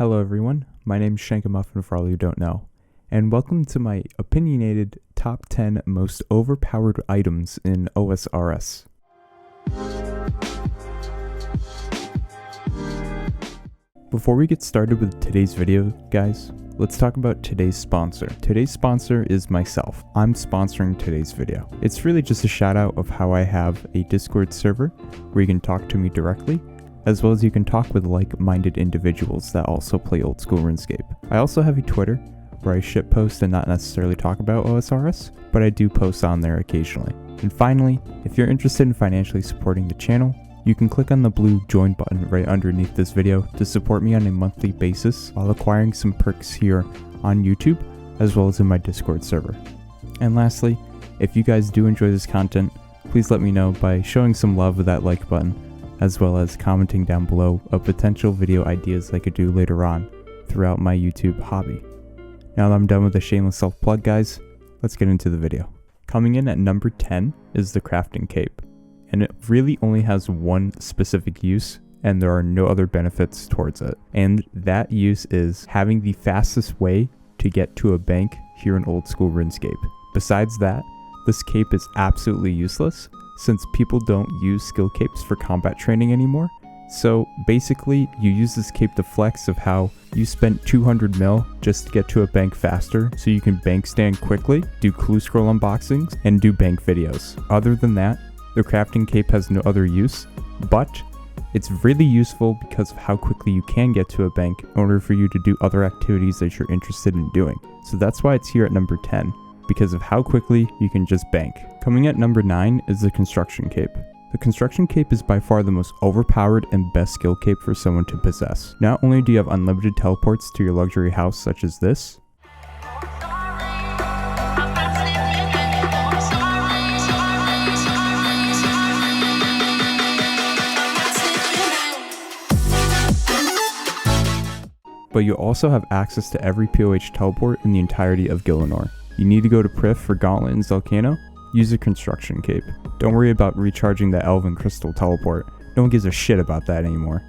Hello everyone, my name is Shankamuffin for all you don't know, and welcome to my opinionated top 10 most overpowered items in OSRS. Before we get started with today's video, guys, let's talk about today's sponsor. Today's sponsor is myself. I'm sponsoring today's video. It's really just a shout out of how I have a Discord server where you can talk to me directly, as well as you can talk with like-minded individuals that also play old school Runescape. I also have a Twitter where I shitpost and not necessarily talk about OSRS, but I do post on there occasionally. And finally, if you're interested in financially supporting the channel, you can click on the blue join button right underneath this video to support me on a monthly basis while acquiring some perks here on YouTube, as well as in my Discord server. And lastly, if you guys do enjoy this content, please let me know by showing some love with that like button, as well as commenting down below of potential video ideas I could do later on throughout my YouTube hobby. Now that I'm done with the shameless self-plug, guys, let's get into the video. Coming in at number 10 is the crafting cape, and it really only has one specific use, and there are no other benefits towards it. And that use is having the fastest way to get to a bank here in old school RuneScape. Besides that, this cape is absolutely useless, since people don't use skill capes for combat training anymore. So basically, you use this cape to flex of how you spent 200 mil just to get to a bank faster, so you can bank stand quickly, do clue scroll unboxings, and do bank videos. Other than that, the crafting cape has no other use, but it's really useful because of how quickly you can get to a bank in order for you to do other activities that you're interested in doing. So that's why it's here at number 10. Because of how quickly you can just bank. Coming at number 9 is the construction cape. The construction cape is by far the most overpowered and best skill cape for someone to possess. Not only do you have unlimited teleports to your luxury house such as this, but you also have access to every POH teleport in the entirety of Gillinor. You need to go to Prif for Gauntlet and Zelcano, use a construction cape. Don't worry about recharging the Elven Crystal teleport. No one gives a shit about that anymore.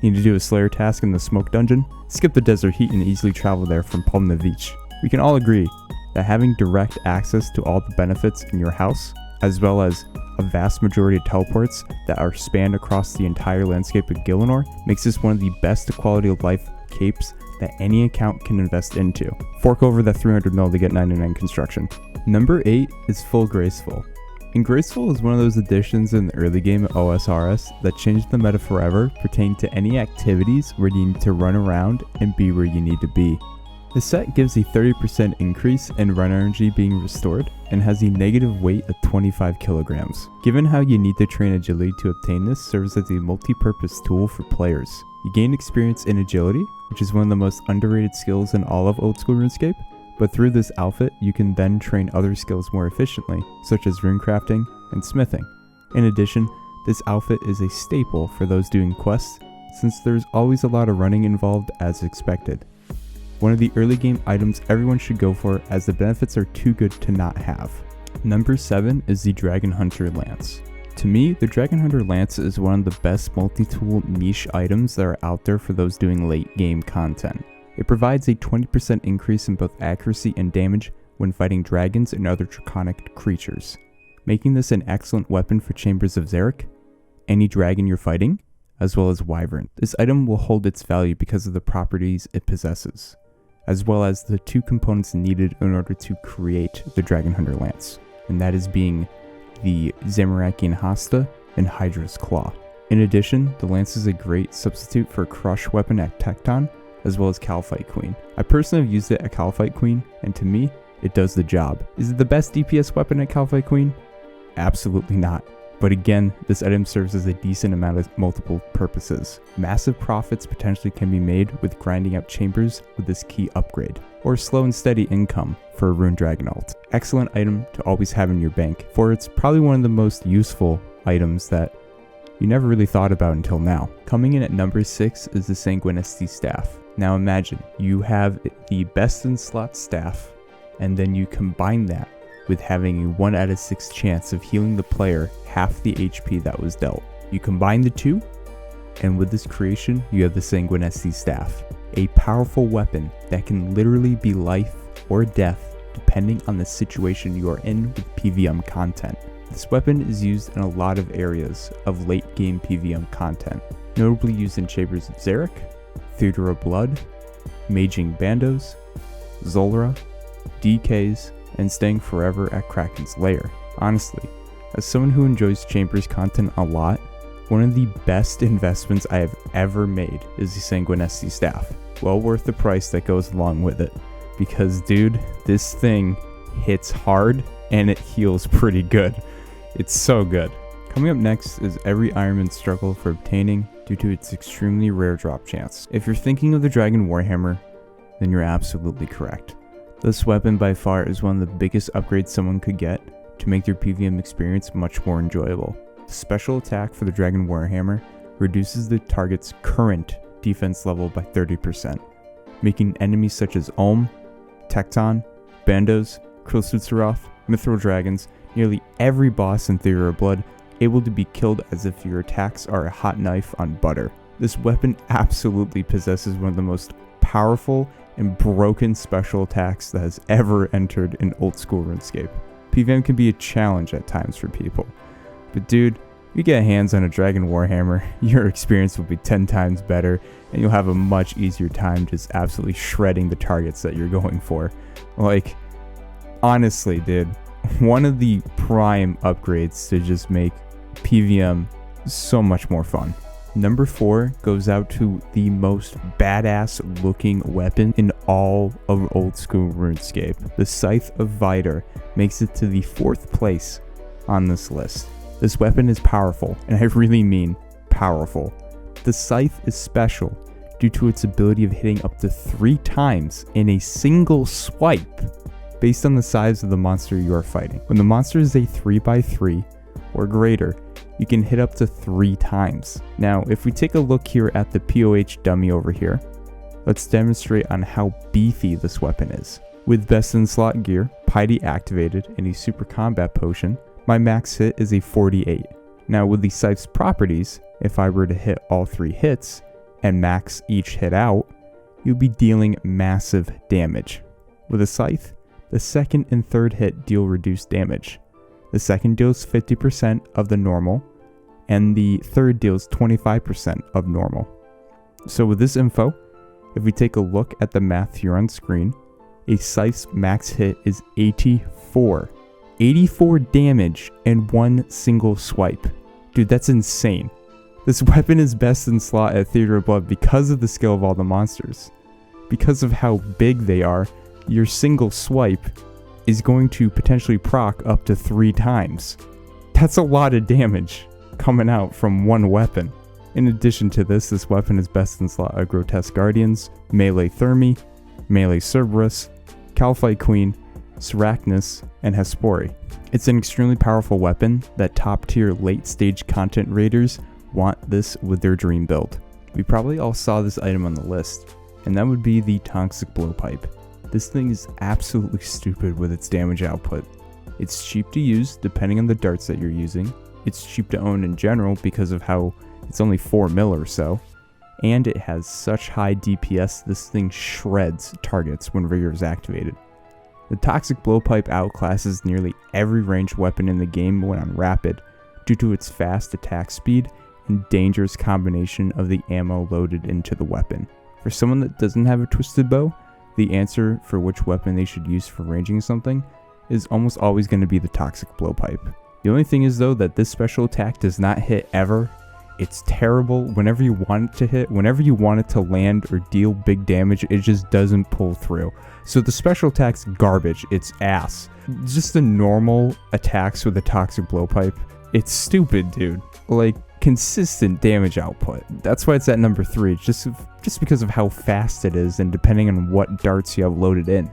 Need to do a Slayer task in the Smoke Dungeon? Skip the desert heat and easily travel there from Pomnavich. We can all agree that having direct access to all the benefits in your house, as well as a vast majority of teleports that are spanned across the entire landscape of Gillinor, makes this one of the best quality of life capes that any account can invest into. Fork over that 300 mil to get 99 construction. Number 8 is Full Graceful. And Graceful is one of those additions in the early game of OSRS that changed the meta forever pertaining to any activities where you need to run around and be where you need to be. The set gives a 30% increase in run energy being restored and has a negative weight of 25 kilograms. Given how you need to train agility to obtain this, serves as a multi-purpose tool for players. You gain experience in agility, which is one of the most underrated skills in all of old school RuneScape, but through this outfit you can then train other skills more efficiently, such as runecrafting and smithing. In addition, this outfit is a staple for those doing quests, since there's always a lot of running involved as expected. One of the early game items everyone should go for, as the benefits are too good to not have. Number 7 is the Dragon Hunter Lance. To me, the Dragon Hunter Lance is one of the best multi-tool niche items that are out there for those doing late game content. It provides a 20% increase in both accuracy and damage when fighting dragons and other draconic creatures, making this an excellent weapon for Chambers of Xeric, any dragon you're fighting, as well as Wyvern. This item will hold its value because of the properties it possesses, as well as the two components needed in order to create the Dragon Hunter Lance, and that is being the Zamorakian Hasta and Hydra's Claw. In addition, the Lance is a great substitute for Crush weapon at Tecton, as well as Calphite Queen. I personally have used it at Calphite Queen, and to me, it does the job. Is it the best DPS weapon at Calphite Queen? Absolutely not. But again, this item serves as a decent amount of multiple purposes. Massive profits potentially can be made with grinding out chambers with this key upgrade, or slow and steady income for a Rune Dragon ult. Excellent item to always have in your bank, for it's probably one of the most useful items that you never really thought about until now. Coming in at number 6 is the Sanguinesti Staff. Now imagine, you have the best in slot staff, and then you combine that with having a 1 out of 6 chance of healing the player half the HP that was dealt. You combine the two, and with this creation, you have the Sanguinesti Staff. a powerful weapon that can literally be life or death depending on the situation you are in with PvM content. This weapon is used in a lot of areas of late game PvM content, notably used in Chambers of Xeric, Theater of Blood, Maging Bandos, Zolra, DKs, and staying forever at Kraken's Lair. Honestly, as someone who enjoys Chambers content a lot, one of the best investments I have ever made is the Sanguinesti staff. Well worth the price that goes along with it, because dude, this thing hits hard and it heals pretty good. It's so good. Coming up next is every Ironman's struggle for obtaining due to its extremely rare drop chance. If you're thinking of the Dragon Warhammer, then you're absolutely correct. This weapon by far is one of the biggest upgrades someone could get to make their PvM experience much more enjoyable. The special attack for the Dragon Warhammer reduces the target's current defense level by 30%, making enemies such as Ulm, Tecton, Bandos, Krilsutzeroth, Mithril Dragons, nearly every boss in Theater of Blood able to be killed as if your attacks are a hot knife on butter. This weapon absolutely possesses one of the most powerful and broken special attacks that has ever entered in old school RuneScape. PvM can be a challenge at times for people, but dude, you get hands on a Dragon Warhammer, your experience will be 10 times better, and you'll have a much easier time just absolutely shredding the targets that you're going for. Like, honestly, dude, one of the prime upgrades to just make PvM so much more fun. Number 4 goes out to the most badass looking weapon in all of old school RuneScape. The Scythe of Vitur makes it to the 4th place on this list. This weapon is powerful, and I really mean powerful. The Scythe is special due to its ability of hitting up to 3 times in a single swipe based on the size of the monster you are fighting. When the monster is a 3x3 or greater, you can hit up to 3 times. Now, if we take a look here at the POH dummy over here, let's demonstrate on how beefy this weapon is. With best in slot gear, Piety activated, and a super combat potion, my max hit is a 48. Now with the Scythe's properties, if I were to hit all 3 hits and max each hit out, you'll be dealing massive damage. With a Scythe, the second and third hit deal reduced damage. The second deals 50% of the normal, and the third deals 25% of normal. So with this info, if we take a look at the math here on screen, a Scythe's max hit is 84. 84 damage in one single swipe. Dude, that's insane. This weapon is best in slot at Theater of Blood because of the skill of all the monsters. Because of how big they are, your single swipe is going to potentially proc up to 3 times. That's a lot of damage coming out from one weapon. In addition to this, this weapon is best in slot at Grotesque Guardians, Melee Thermi, Melee Cerberus, Calphite Queen, Syrachnus, and Hespori. It's an extremely powerful weapon that top tier late stage content raiders want this with their dream build. We probably all saw this item on the list, and that would be the Toxic Blowpipe. This thing is absolutely stupid with its damage output. It's cheap to use depending on the darts that you're using. It's cheap to own in general because of how it's only 4 mil or so. And it has such high DPS, this thing shreds targets when Rigor is activated. The Toxic Blowpipe outclasses nearly every ranged weapon in the game when on rapid, due to its fast attack speed and dangerous combination of the ammo loaded into the weapon. For someone that doesn't have a twisted bow, the answer for which weapon they should use for ranging something is almost always going to be the Toxic Blowpipe. The only thing is though that this special attack does not hit ever. It's terrible. Whenever you want it to hit, whenever you want it to land or deal big damage, it just doesn't pull through. So the special attack's garbage. It's ass. Just the normal attacks with the Toxic Blowpipe, it's stupid, dude. Like, consistent damage output. That's why it's at number 3, just because of how fast it is and depending on what darts you have loaded in.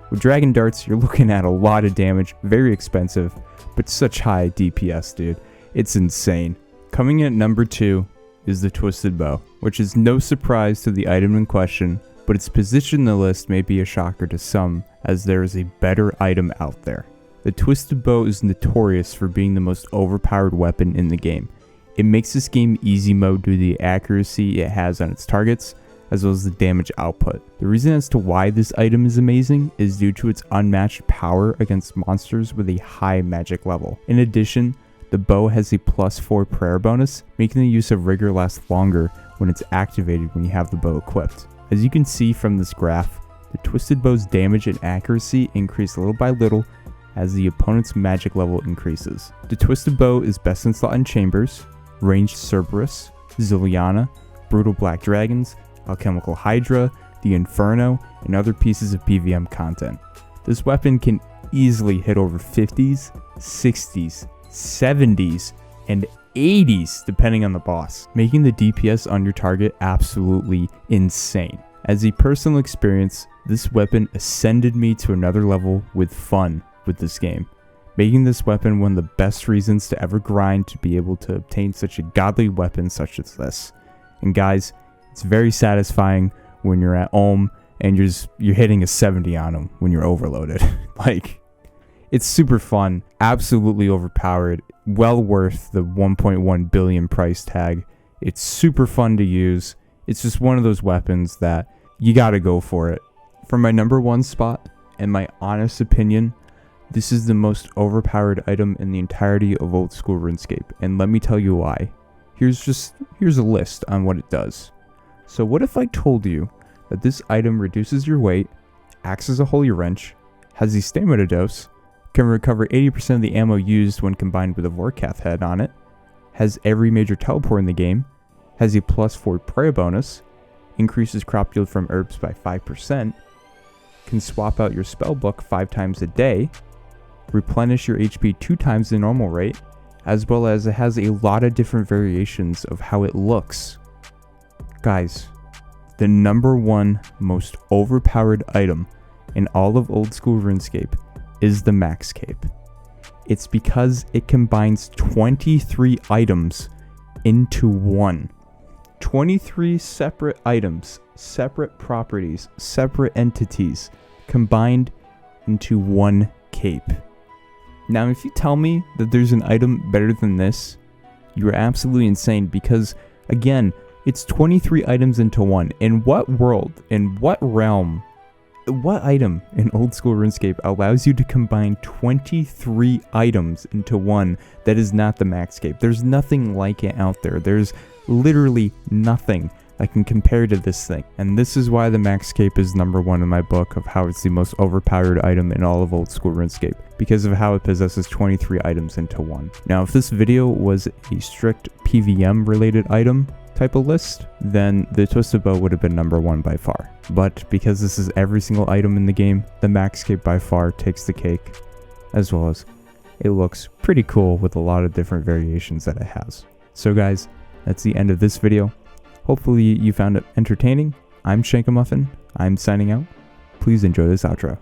With Dragon Darts, you're looking at a lot of damage, very expensive, but such high DPS, dude. It's insane. Coming in at number 2 is the Twisted Bow, which is no surprise to the item in question, but its position in the list may be a shocker to some, as there is a better item out there. The Twisted Bow is notorious for being the most overpowered weapon in the game. It makes this game easy mode due to the accuracy it has on its targets, as well as the damage output. The reason as to why this item is amazing is due to its unmatched power against monsters with a high magic level. In addition, the bow has a +4 prayer bonus, making the use of rigor last longer when it's activated when you have the bow equipped. As you can see from this graph, the twisted bow's damage and accuracy increase little by little as the opponent's magic level increases. The twisted bow is best in slot in chambers, ranged Cerberus, Zilliana, brutal black dragons, alchemical hydra, the Inferno, and other pieces of PvM content. This weapon can easily hit over 50s, 60s, 70s, and 80s depending on the boss, making the DPS on your target absolutely insane. As a personal experience, this weapon ascended me to another level with fun with this game, making this weapon one of the best reasons to ever grind to be able to obtain such a godly weapon such as this. And guys, it's very satisfying when you're at home and you're hitting a 70 on them when you're overloaded. Like, it's super fun, absolutely overpowered, well worth the 1.1 billion price tag. It's super fun to use. It's just one of those weapons that you gotta go for it. For my number one spot, in my honest opinion, this is the most overpowered item in the entirety of old school RuneScape, and let me tell you why. Here's a list on what it does. So what if I told you that this item reduces your weight, acts as a holy wrench, has a stamina dose, can recover 80% of the ammo used when combined with a Vorkath head on it, has every major teleport in the game, has a +4 prayer bonus, increases crop yield from herbs by 5%, can swap out your spellbook 5 times a day, replenish your HP 2 times the normal rate, as well as it has a lot of different variations of how it looks. Guys, the number one most overpowered item in all of old school RuneScape is the Max Cape. It's because it combines 23 items into one. 23 separate items, separate properties, separate entities combined into one cape. Now, if you tell me that there's an item better than this, you're absolutely insane because, again, it's 23 items into one. In what world, in what realm, what item in old school RuneScape allows you to combine 23 items into one that is not the Max Cape? There's nothing like it out there. There's literally nothing that can compare to this thing. And this is why the Max Cape is number one in my book of how it's the most overpowered item in all of old school RuneScape, because of how it possesses 23 items into one. Now, if this video was a strict PvM related item type of list, then the Twisted Bow would have been number one by far. But because this is every single item in the game, the Max Cape by far takes the cake, as well as it looks pretty cool with a lot of different variations that it has. So guys, that's the end of this video. Hopefully you found it entertaining. I'm Shankamuffin. I'm signing out. Please enjoy this outro.